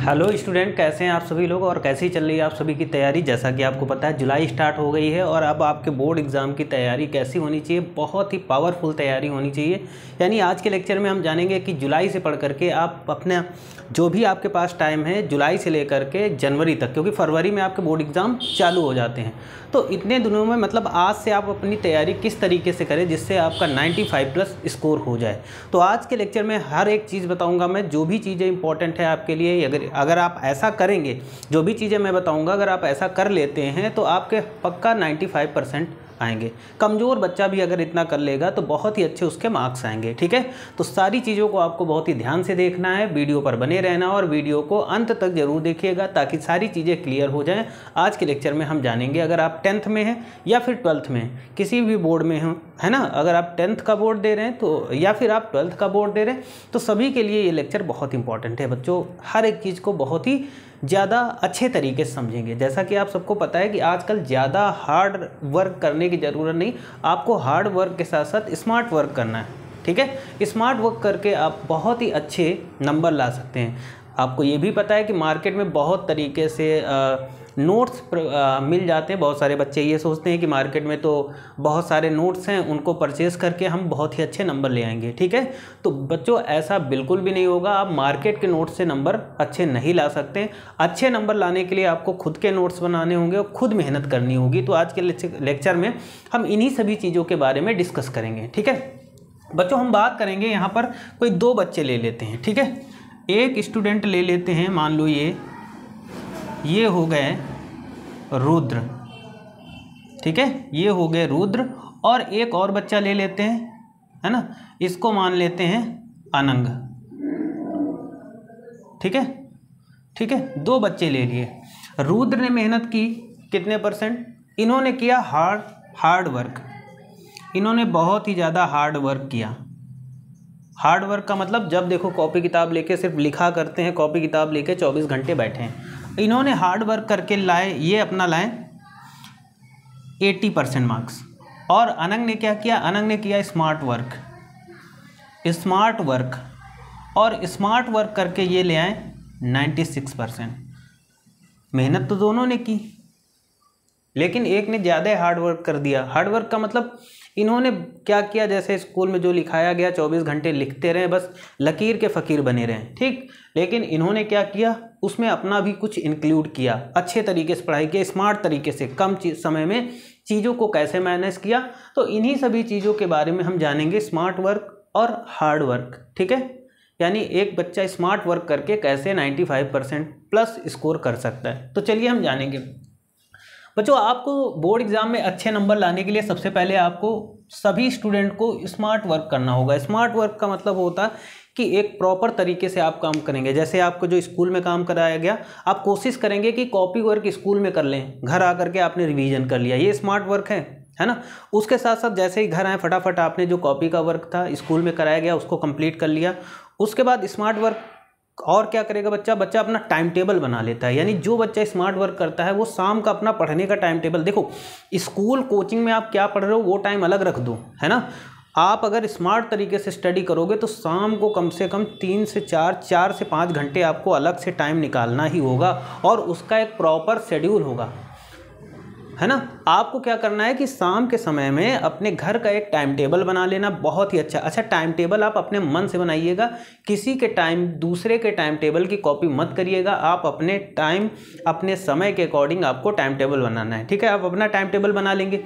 Hello student, कैसे हैं आप सभी लोग और कैसी चल रही है आप सभी की तैयारी। जैसा कि आपको पता है जुलाई स्टार्ट हो गई है और अब आपके बोर्ड एग्ज़ाम की तैयारी कैसी होनी चाहिए, बहुत ही पावरफुल तैयारी होनी चाहिए। यानी आज के लेक्चर में हम जानेंगे कि जुलाई से पढ़ करके आप अपने जो भी आपके पास टाइम है जुलाई से लेकर के जनवरी तक, क्योंकि फरवरी में आपके बोर्ड एग्ज़ाम चालू हो जाते हैं, तो इतने दिनों में मतलब आज से आप अपनी तैयारी किस तरीके से करें जिससे आपका 95 प्लस स्कोर हो जाए। तो आज के लेक्चर में हर एक चीज़ बताऊंगा मैं, जो भी चीज़ें इंपॉर्टेंट है आपके लिए। अगर आप ऐसा करेंगे, जो भी चीज़ें मैं बताऊंगा अगर आप ऐसा कर लेते हैं तो आपके पक्का 95% आएंगे। कमज़ोर बच्चा भी अगर इतना कर लेगा तो बहुत ही अच्छे उसके मार्क्स आएंगे। ठीक है, तो सारी चीज़ों को आपको बहुत ही ध्यान से देखना है, वीडियो पर बने रहना और वीडियो को अंत तक जरूर देखिएगा ताकि सारी चीज़ें क्लियर हो जाएं। आज के लेक्चर में हम जानेंगे, अगर आप 10th में हैं या फिर 12th में हैं, किसी भी बोर्ड में हो, है ना, अगर आप 10th का बोर्ड दे रहे हैं तो या फिर आप 12th का बोर्ड दे रहे हैं, तो सभी के लिए ये लेक्चर बहुत इंपॉर्टेंट है बच्चों। हर एक चीज़ को बहुत ही ज़्यादा अच्छे तरीके से समझेंगे। जैसा कि आप सबको पता है कि आजकल ज़्यादा हार्ड वर्क करने की ज़रूरत नहीं, आपको हार्ड वर्क के साथ साथ स्मार्ट वर्क करना है। ठीक है, स्मार्ट वर्क करके आप बहुत ही अच्छे नंबर ला सकते हैं। आपको ये भी पता है कि मार्केट में बहुत तरीके से नोट्स मिल जाते हैं। बहुत सारे बच्चे ये सोचते हैं कि मार्केट में तो बहुत सारे नोट्स हैं, उनको परचेज़ करके हम बहुत ही अच्छे नंबर ले आएंगे। ठीक है, तो बच्चों ऐसा बिल्कुल भी नहीं होगा। आप मार्केट के नोट्स से नंबर अच्छे नहीं ला सकते। अच्छे नंबर लाने के लिए आपको खुद के नोट्स बनाने होंगे और खुद मेहनत करनी होगी। तो आज के लेक्चर में हम इन्हीं सभी चीज़ों के बारे में डिस्कस करेंगे। ठीक है बच्चों, हम बात करेंगे यहाँ पर कोई दो बच्चे ले लेते हैं। ठीक है, एक स्टूडेंट ले लेते हैं, मान लो ये हो गए रुद्र। ठीक है, ये हो गए रुद्र, और एक और बच्चा ले लेते हैं, है ना, इसको मान लेते हैं अनंग। ठीक है, ठीक है, दो बच्चे ले लिए। रुद्र ने मेहनत की कितने %? इन्होंने किया हार्ड वर्क। इन्होंने बहुत ही ज़्यादा हार्ड वर्क किया। हार्ड वर्क का मतलब जब देखो कॉपी किताब लेके सिर्फ लिखा करते हैं, कॉपी किताब लेके 24 घंटे बैठे हैं। इन्होंने हार्ड वर्क करके लाए, ये अपना लाए 80% मार्क्स। और अनंग ने क्या किया? अनंग ने किया स्मार्ट वर्क, और स्मार्ट वर्क करके ये ले आए 96%। मेहनत तो दोनों ने की, लेकिन एक ने ज़्यादा हार्ड वर्क कर दिया। हार्ड वर्क का मतलब इन्होंने क्या किया, जैसे स्कूल में जो लिखाया गया 24 घंटे लिखते रहे, बस लकीर के फ़कीर बने रहे। ठीक, लेकिन इन्होंने क्या किया, उसमें अपना भी कुछ इंक्लूड किया, अच्छे तरीके से पढ़ाई की, स्मार्ट तरीके से, कम समय में चीज़ों को कैसे मैनेज किया। तो इन्हीं सभी चीज़ों के बारे में हम जानेंगे, स्मार्ट वर्क और हार्ड वर्क। ठीक है, यानी एक बच्चा स्मार्ट वर्क करके कैसे 95% प्लस स्कोर कर सकता है। तो चलिए हम जानेंगे बच्चों। आपको बोर्ड एग्जाम में अच्छे नंबर लाने के लिए सबसे पहले आपको सभी स्टूडेंट को स्मार्ट वर्क करना होगा। स्मार्ट वर्क का मतलब होता है कि एक प्रॉपर तरीके से आप काम करेंगे। जैसे आपको जो स्कूल में काम कराया गया, आप कोशिश करेंगे कि कॉपी वर्क स्कूल में कर लें, घर आकर के आपने रिवीजन कर लिया, ये स्मार्ट वर्क है ना। उसके साथ साथ जैसे ही घर आए फटाफट आपने जो कॉपी का वर्क था स्कूल में कराया गया उसको कंप्लीट कर लिया। उसके बाद स्मार्ट वर्क और क्या करेगा बच्चा अपना टाइम टेबल बना लेता है। यानी जो बच्चा स्मार्ट वर्क करता है वो शाम का अपना पढ़ने का टाइम टेबल, देखो स्कूल कोचिंग में आप क्या पढ़ रहे हो वो टाइम अलग रख दो, है ना। आप अगर स्मार्ट तरीके से स्टडी करोगे तो शाम को कम से कम 3 से 4 से 5 घंटे आपको अलग से टाइम निकालना ही होगा और उसका एक प्रॉपर शेड्यूल होगा, है ना। आपको क्या करना है कि शाम के समय में अपने घर का एक टाइम टेबल बना लेना, बहुत ही अच्छा टाइम टेबल आप अपने मन से बनाइएगा। किसी के टाइम, दूसरे के टाइम टेबल की कॉपी मत करिएगा। आप अपने टाइम, अपने समय के अकॉर्डिंग आपको टाइम टेबल बनाना है। ठीक है, आप अपना टाइम टेबल बना लेंगे।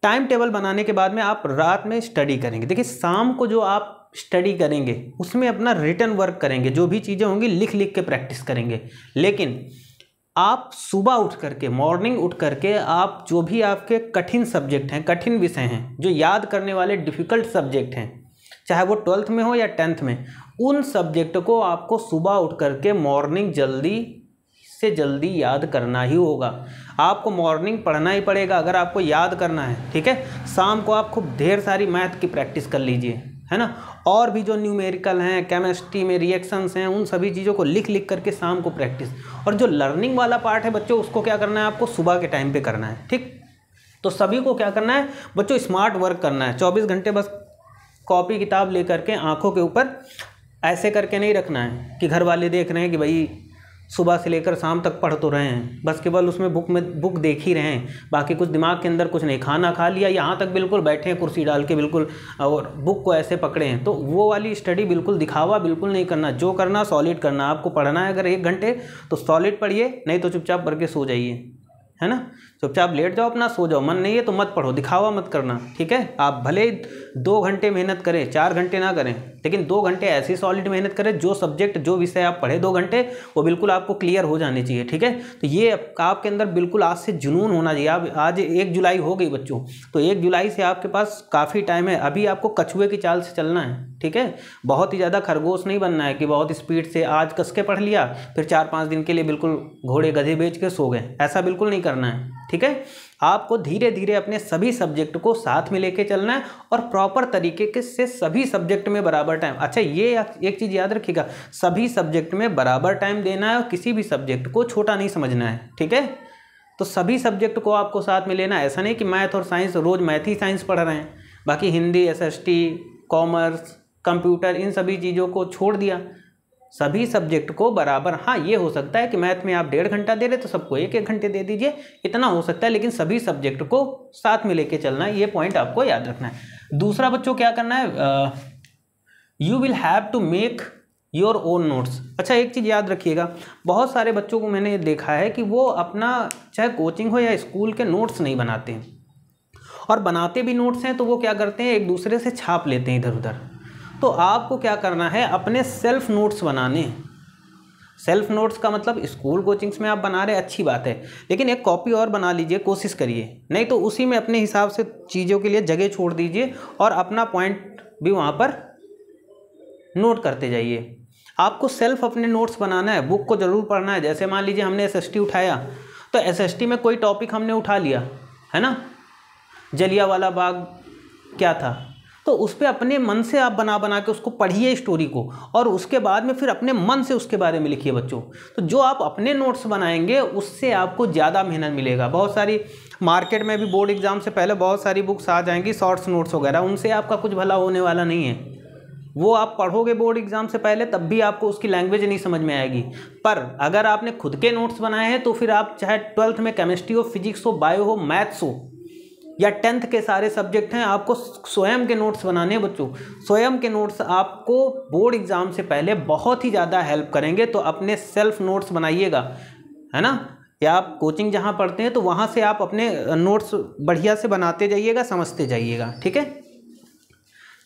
टाइम टेबल बनाने के बाद में आप रात में स्टडी करेंगे। देखिए शाम को जो आप स्टडी करेंगे उसमें अपना रिटन वर्क करेंगे, जो भी चीज़ें होंगी लिख के प्रैक्टिस करेंगे। लेकिन आप सुबह उठ करके, मॉर्निंग उठ करके आप जो भी आपके कठिन सब्जेक्ट हैं, कठिन विषय हैं, जो याद करने वाले डिफ़िकल्ट सब्जेक्ट हैं, चाहे वो 12th में हो या 10th में, उन सब्जेक्ट को आपको सुबह उठ करके मॉर्निंग जल्दी से जल्दी याद करना ही होगा। आपको मॉर्निंग पढ़ना ही पड़ेगा अगर आपको याद करना है। ठीक है, शाम को आप खूब ढेर सारी मैथ की प्रैक्टिस कर लीजिए, है ना। और भी जो न्यूमेरिकल हैं, केमिस्ट्री में रिएक्शंस हैं, उन सभी चीज़ों को लिख करके शाम को प्रैक्टिस। और जो लर्निंग वाला पार्ट है बच्चों, उसको क्या करना है, आपको सुबह के टाइम पे करना है। ठीक, तो सभी को क्या करना है बच्चों, स्मार्ट वर्क करना है। 24 घंटे बस कॉपी किताब लेकर के आंखों के ऊपर ऐसे करके नहीं रखना है कि घर वाले देख रहे हैं कि भाई सुबह से लेकर शाम तक पढ़ तो रहे हैं, बस केवल उसमें बुक देख ही रहे हैं, बाकी कुछ दिमाग के अंदर कुछ नहीं, खाना खा लिया यहाँ तक बिल्कुल बैठे हैं कुर्सी डाल के बिल्कुल और बुक को ऐसे पकड़े हैं। तो वो वाली स्टडी बिल्कुल दिखावा बिल्कुल नहीं करना, जो करना सॉलिड करना। आपको पढ़ना है अगर 1 घंटे तो सॉलिड पढ़िए, नहीं तो चुपचाप पढ़ के सो जाइए, है ना। चुपचाप लेट जाओ, अपना सो जाओ, मन नहीं है तो मत पढ़ो, दिखावा मत करना, ठीक है। आप भले 2 घंटे मेहनत करें, 4 घंटे ना करें, लेकिन 2 घंटे ऐसी सॉलिड मेहनत करें, जो सब्जेक्ट जो विषय आप पढ़े 2 घंटे वो बिल्कुल आपको क्लियर हो जाने चाहिए, ठीक है। तो ये आपके अंदर बिल्कुल आज से जुनून होना चाहिए। आप आज 1 जुलाई हो गई बच्चों, तो 1 जुलाई से आपके पास काफ़ी टाइम है, अभी आपको कछुए की चाल से चलना है, ठीक है। बहुत ही ज़्यादा खरगोश नहीं बनना है कि बहुत स्पीड से आज कस के पढ़ लिया, फिर 4-5 दिन के लिए बिल्कुल घोड़े गधे बेच के सो गए, ऐसा बिल्कुल नहीं करना है, ठीक है। आपको धीरे धीरे अपने सभी सब्जेक्ट को साथ में लेके चलना है और प्रॉपर तरीके से सभी सब्जेक्ट में बराबर टाइम। अच्छा, ये एक चीज़ याद रखिएगा, सभी सब्जेक्ट में बराबर टाइम देना है और किसी भी सब्जेक्ट को छोटा नहीं समझना है, ठीक है। तो सभी सब्जेक्ट को आपको साथ में लेना है, ऐसा नहीं कि मैथ और साइंस रोज़ मैथ ही साइंस पढ़ रहे हैं, बाकी हिंदी, SST, कॉमर्स, कंप्यूटर, इन सभी चीज़ों को छोड़ दिया। सभी सब्जेक्ट को बराबर, हाँ ये हो सकता है कि मैथ में आप 1.5 घंटा दे रहे तो सबको 1-1 घंटे दे दीजिए, इतना हो सकता है, लेकिन सभी सब्जेक्ट को साथ में लेके चलना है, ये पॉइंट आपको याद रखना है। दूसरा बच्चों क्या करना है, you will have to make your own notes. अच्छा, एक चीज़ याद रखिएगा, बहुत सारे बच्चों को मैंने देखा है कि वो अपना चाहे कोचिंग हो या स्कूल के नोट्स नहीं बनाते हैं, और बनाते भी नोट्स हैं तो वो क्या करते हैं, एक दूसरे से छाप लेते हैं इधर उधर। तो आपको क्या करना है, अपने सेल्फ नोट्स बनाने हैं। सेल्फ नोट्स का मतलब स्कूल कोचिंग्स में आप बना रहे अच्छी बात है, लेकिन एक कॉपी और बना लीजिए, कोशिश करिए, नहीं तो उसी में अपने हिसाब से चीज़ों के लिए जगह छोड़ दीजिए और अपना पॉइंट भी वहाँ पर नोट करते जाइए। आपको सेल्फ अपने नोट्स बनाना है, बुक को ज़रूर पढ़ना है। जैसे मान लीजिए हमने SST उठाया, तो SST में कोई टॉपिक हमने उठा लिया, है ना, जलियांवाला बाग क्या था, तो उस पर अपने मन से आप बना के उसको पढ़िए स्टोरी को, और उसके बाद में फिर अपने मन से उसके बारे में लिखिए बच्चों। तो जो आप अपने नोट्स बनाएंगे उससे आपको ज़्यादा मेहनत मिलेगा। बहुत सारी मार्केट में भी बोर्ड एग्जाम से पहले बहुत सारी बुक्स आ जाएंगी, शॉर्ट्स नोट्स वगैरह, उनसे आपका कुछ भला होने वाला नहीं है। वो आप पढ़ोगे बोर्ड एग्जाम से पहले, तब भी आपको उसकी लैंग्वेज नहीं समझ में आएगी। पर अगर आपने खुद के नोट्स बनाए हैं तो फिर आप चाहे 12th में केमिस्ट्री हो, फिजिक्स हो, बायो हो, मैथ्स हो, या 10th के सारे सब्जेक्ट हैं, आपको स्वयं के नोट्स बनाने हैं बच्चों। स्वयं के नोट्स आपको बोर्ड एग्जाम से पहले बहुत ही ज़्यादा हेल्प करेंगे। तो अपने सेल्फ नोट्स बनाइएगा, है ना, या आप कोचिंग जहाँ पढ़ते हैं तो वहाँ से आप अपने नोट्स बढ़िया से बनाते जाइएगा, समझते जाइएगा, ठीक है।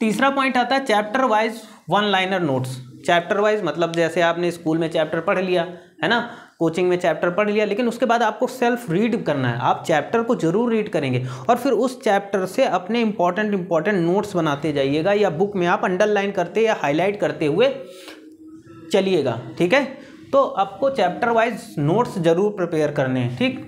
तीसरा पॉइंट आता है चैप्टर वाइज 1-लाइनर नोट्स। चैप्टर वाइज मतलब जैसे आपने स्कूल में चैप्टर पढ़ लिया, है ना, कोचिंग में चैप्टर पढ़ लिया, लेकिन उसके बाद आपको सेल्फ रीड करना है। आप चैप्टर को जरूर रीड करेंगे और फिर उस चैप्टर से अपने इंपॉर्टेंट नोट्स बनाते जाइएगा, या बुक में आप अंडरलाइन करते या हाईलाइट करते हुए चलिएगा, ठीक है। तो आपको चैप्टर वाइज नोट्स जरूर प्रिपेयर करने हैं, ठीक।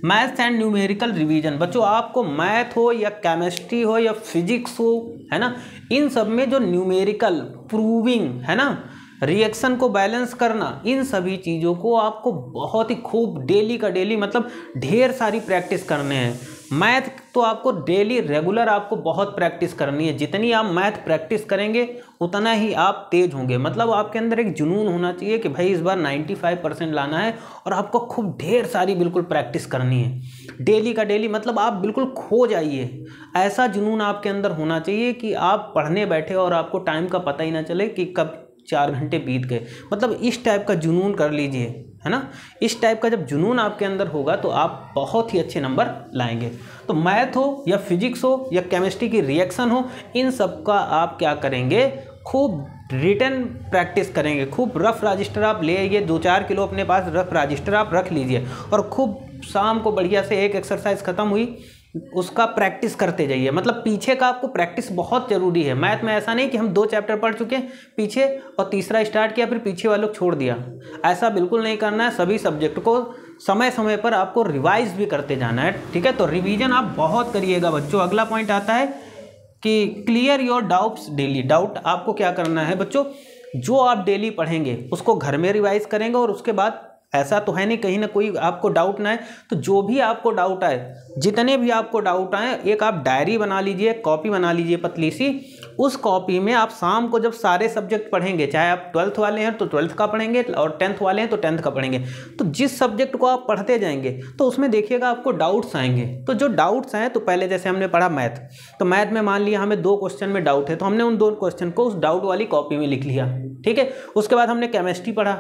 मैथ्स एंड न्यूमेरिकल रिवीजन बच्चों, आपको मैथ हो या केमिस्ट्री हो या फिजिक्स हो, है ना, इन सब में जो न्यूमेरिकल प्रूविंग, है ना, रिएक्शन को बैलेंस करना, इन सभी चीज़ों को आपको बहुत ही खूब डेली का डेली मतलब ढेर सारी प्रैक्टिस करने हैं। मैथ तो आपको डेली रेगुलर आपको बहुत प्रैक्टिस करनी है। जितनी आप मैथ प्रैक्टिस करेंगे उतना ही आप तेज होंगे। मतलब आपके अंदर एक जुनून होना चाहिए कि भाई इस बार 95% लाना है, और आपको खूब ढेर सारी बिल्कुल प्रैक्टिस करनी है डेली का डेली। मतलब आप बिल्कुल खो जाइए, ऐसा जुनून आपके अंदर होना चाहिए कि आप पढ़ने बैठे और आपको टाइम का पता ही ना चले कि कब 4 घंटे बीत गए। मतलब इस टाइप का जुनून कर लीजिए, है ना। इस टाइप का जब जुनून आपके अंदर होगा तो आप बहुत ही अच्छे नंबर लाएंगे। तो मैथ हो या फिजिक्स हो या केमिस्ट्री की रिएक्शन हो, इन सब का आप क्या करेंगे, खूब रिटन प्रैक्टिस करेंगे। खूब रफ रजिस्टर आप ले आइए, 2-4 किलो अपने पास रफ रजिस्टर आप रख लीजिए, और खूब शाम को बढ़िया से एक एक्सरसाइज खत्म हुई उसका प्रैक्टिस करते जाइए। मतलब पीछे का आपको प्रैक्टिस बहुत ज़रूरी है। मैथ में ऐसा नहीं कि हम 2 चैप्टर पढ़ चुके हैं पीछे और तीसरा स्टार्ट किया फिर पीछे वालों को छोड़ दिया, ऐसा बिल्कुल नहीं करना है। सभी सब्जेक्ट को समय समय पर आपको रिवाइज भी करते जाना है, ठीक है। तो रिवीजन आप बहुत करिएगा बच्चों। अगला पॉइंट आता है कि clear your doubts daily. Doubt आपको क्या करना है बच्चों, जो आप डेली पढ़ेंगे उसको घर में रिवाइज करेंगे और उसके बाद ऐसा तो है नहीं कहीं ना कोई आपको डाउट ना है। तो जो भी आपको डाउट आए, जितने भी आपको डाउट आए, एक आप डायरी बना लीजिए, कॉपी बना लीजिए पतली सी। उस कॉपी में आप शाम को जब सारे सब्जेक्ट पढ़ेंगे, चाहे आप 12th वाले हैं तो 12th का पढ़ेंगे और 10th वाले हैं तो 10th का पढ़ेंगे, तो जिस सब्जेक्ट को आप पढ़ते जाएंगे तो उसमें देखिएगा आपको डाउट्स आएंगे। तो जो डाउट्स आए, तो पहले जैसे हमने पढ़ा मैथ, तो मैथ में मान लिया हमें 2 क्वेश्चन में डाउट है, तो हमने उन 2 क्वेश्चन को उस डाउट वाली कॉपी में लिख लिया, ठीक है। उसके बाद हमने केमिस्ट्री पढ़ा,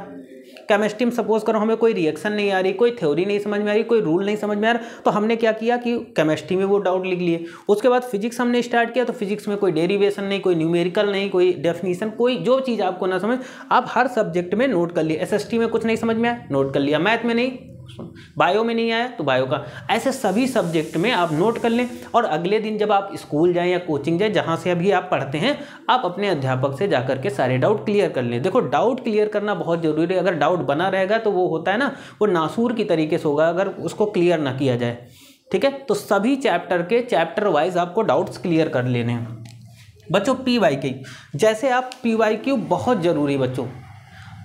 केमिस्ट्री में सपोज करो हमें कोई रिएक्शन नहीं आ रही, कोई थ्योरी नहीं समझ में आ रही, कोई रूल नहीं समझ में आ रहा, तो हमने क्या किया कि केमिस्ट्री में वो डाउट लिख लिए। उसके बाद फिजिक्स हमने स्टार्ट किया, तो फिजिक्स में कोई डेरिवेशन नहीं, कोई न्यूमेरिकल नहीं, कोई डेफिनेशन, कोई जो चीज़ आपको ना समझ, आप हर सब्जेक्ट में नोट कर लिए। एसएसटी में कुछ नहीं समझ में आया, नोट कर लिया। मैथ में नहीं, बायो में नहीं आया तो बायो का, ऐसे सभी सब्जेक्ट में आप नोट कर लें। और अगले दिन जब आप स्कूल जाएं या कोचिंग जाएं, जहां से अभी आप पढ़ते हैं, आप अपने अध्यापक से जाकर के सारे डाउट क्लियर कर लें। देखो डाउट क्लियर करना बहुत जरूरी है। अगर डाउट बना रहेगा तो वो होता है ना, वो नासूर की तरीके से होगा अगर उसको क्लियर ना किया जाए, ठीक है। तो सभी चैप्टर वाइज आपको डाउट्स क्लियर कर लेने हैं बच्चों। PYQ, जैसे आप PYQ बहुत जरूरी बच्चों।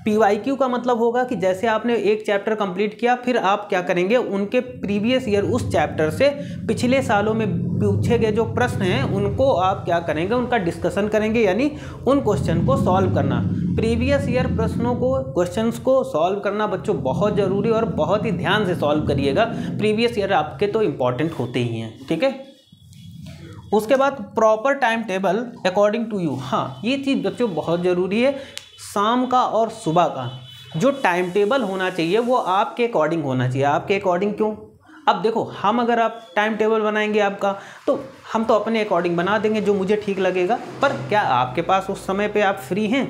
PYQ का मतलब होगा कि जैसे आपने एक चैप्टर कंप्लीट किया, फिर आप क्या करेंगे, उनके प्रीवियस ईयर उस चैप्टर से पिछले सालों में पूछे गए जो प्रश्न हैं उनको आप क्या करेंगे, उनका डिस्कशन करेंगे, यानी उन क्वेश्चन को सॉल्व करना। प्रीवियस ईयर प्रश्नों को, क्वेश्चंस को सॉल्व करना बच्चों बहुत ज़रूरी, और बहुत ही ध्यान से सॉल्व करिएगा। प्रीवियस ईयर आपके तो इंपॉर्टेंट होते ही हैं, ठीक है। उसके बाद proper timetable according to you. हाँ, ये चीज़ बच्चों बहुत ज़रूरी है। शाम का और सुबह का जो टाइम टेबल होना चाहिए वो आपके अकॉर्डिंग होना चाहिए। आपके अकॉर्डिंग क्यों? अब देखो, हम अगर आप टाइम टेबल बनाएंगे आपका, तो हम तो अपने अकॉर्डिंग बना देंगे जो मुझे ठीक लगेगा, पर क्या आपके पास उस समय पे आप फ्री हैं,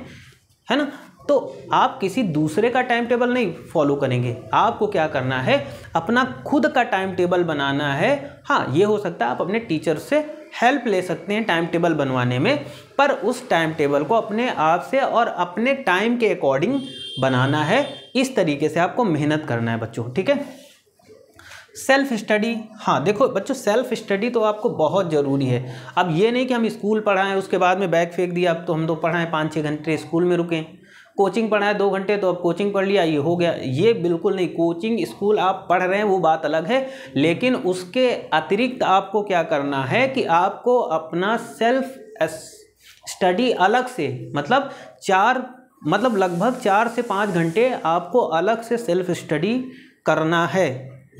है ना? तो आप किसी दूसरे का टाइम टेबल नहीं फॉलो करेंगे। आपको क्या करना है, अपना खुद का टाइम टेबल बनाना है। हाँ, ये हो सकता है आप अपने टीचर से हेल्प ले सकते हैं टाइम टेबल बनवाने में, पर उस टाइम टेबल को अपने आप से और अपने टाइम के अकॉर्डिंग बनाना है। इस तरीके से आपको मेहनत करना है बच्चों, ठीक है। सेल्फ स्टडी, हाँ देखो बच्चों, सेल्फ स्टडी तो आपको बहुत ज़रूरी है। अब ये नहीं कि हम स्कूल पढ़ाएं उसके बाद में बैग फेंक दिया, अब तो हम तो पढ़ाएं 5-6 घंटे स्कूल में रुकें, कोचिंग पढ़ाएं 2 घंटे तो अब कोचिंग पढ़ लिया, ये हो गया। ये बिल्कुल नहीं। कोचिंग स्कूल आप पढ़ रहे हैं वो बात अलग है, लेकिन उसके अतिरिक्त आपको क्या करना है कि आपको अपना सेल्फ स्टडी अलग से, मतलब लगभग 4 से 5 घंटे आपको अलग से सेल्फ स्टडी करना है।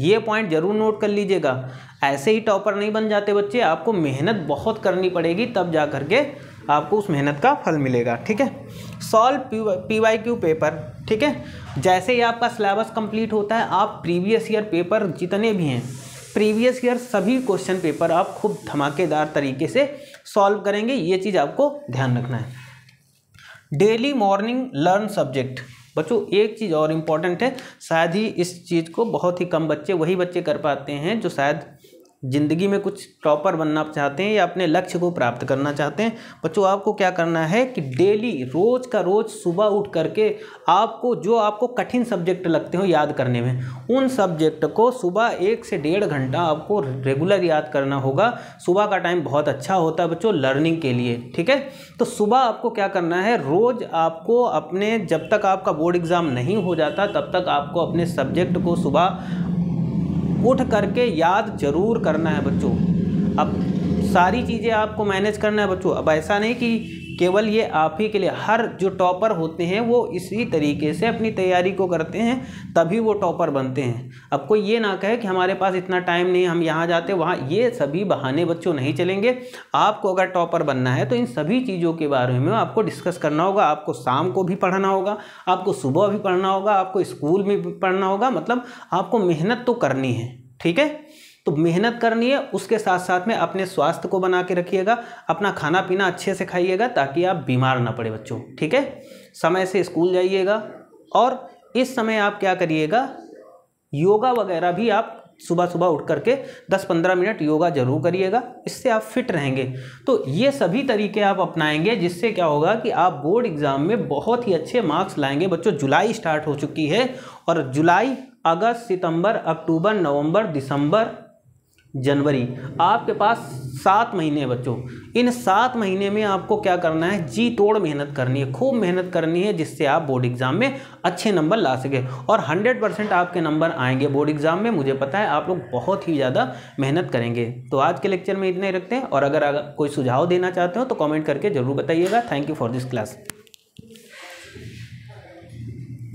ये पॉइंट जरूर नोट कर लीजिएगा। ऐसे ही टॉपर नहीं बन जाते बच्चे, आपको मेहनत बहुत करनी पड़ेगी, तब जा करके आपको उस मेहनत का फल मिलेगा, ठीक है। सॉल्व PYQ पेपर, ठीक है। जैसे ही आपका सिलेबस कंप्लीट होता है, आप प्रीवियस ईयर पेपर जितने भी हैं, प्रीवियस ईयर सभी क्वेश्चन पेपर आप खूब धमाकेदार तरीके से सॉल्व करेंगे। ये चीज़ आपको ध्यान रखना है। Daily morning learn subject. बच्चों एक चीज़ और इम्पॉर्टेंट है, शायद ही इस चीज़ को बहुत ही कम बच्चे, वही बच्चे कर पाते हैं जो शायद ज़िंदगी में कुछ टॉपर बनना चाहते हैं या अपने लक्ष्य को प्राप्त करना चाहते हैं। बच्चों आपको क्या करना है कि डेली रोज़ का रोज़ सुबह उठ करके आपको जो आपको कठिन सब्जेक्ट लगते हो याद करने में, उन सब्जेक्ट को सुबह 1 से 1.5 घंटा आपको रेगुलर याद करना होगा। सुबह का टाइम बहुत अच्छा होता है बच्चों लर्निंग के लिए, ठीक है। तो सुबह आपको क्या करना है, रोज़ आपको अपने, जब तक आपका बोर्ड एग्ज़ाम नहीं हो जाता तब तक आपको अपने सब्जेक्ट को सुबह उठ करके याद जरूर करना है बच्चों। अब सारी चीज़ें आपको मैनेज करना है बच्चों। अब ऐसा नहीं कि केवल ये आप ही के लिए, हर जो टॉपर होते हैं वो इसी तरीके से अपनी तैयारी को करते हैं, तभी वो टॉपर बनते हैं। अब कोई ये ना कहे कि हमारे पास इतना टाइम नहीं, हम यहाँ जाते वहाँ, ये सभी बहाने बच्चों नहीं चलेंगे। आपको अगर टॉपर बनना है तो इन सभी चीज़ों के बारे में आपको डिस्कस करना होगा। आपको शाम को भी पढ़ना होगा, आपको सुबह भी पढ़ना होगा, आपको स्कूल में भी पढ़ना होगा, मतलब आपको मेहनत तो करनी है, ठीक है। तो मेहनत करनी है, उसके साथ साथ में अपने स्वास्थ्य को बना के रखिएगा, अपना खाना पीना अच्छे से खाइएगा ताकि आप बीमार ना पड़े बच्चों, ठीक है। समय से स्कूल जाइएगा, और इस समय आप क्या करिएगा, योगा वगैरह भी आप सुबह सुबह उठ करके 10-15 मिनट योगा जरूर करिएगा, इससे आप फिट रहेंगे। तो ये सभी तरीके आप अपनाएंगे, जिससे क्या होगा कि आप बोर्ड एग्जाम में बहुत ही अच्छे मार्क्स लाएंगे बच्चों। जुलाई स्टार्ट हो चुकी है, और जुलाई, अगस्त, सितंबर, अक्टूबर, नवंबर, दिसंबर, जनवरी, आपके पास 7 महीने बच्चों। इन 7 महीने में आपको क्या करना है, जी तोड़ मेहनत करनी है, खूब मेहनत करनी है, जिससे आप बोर्ड एग्जाम में अच्छे नंबर ला सके और 100% आपके नंबर आएंगे बोर्ड एग्जाम में। मुझे पता है आप लोग बहुत ही ज़्यादा मेहनत करेंगे। तो आज के लेक्चर में इतना ही रखते हैं और अगर कोई सुझाव देना चाहते हो तो कमेंट करके जरूर बताइएगा। Thank you for this class.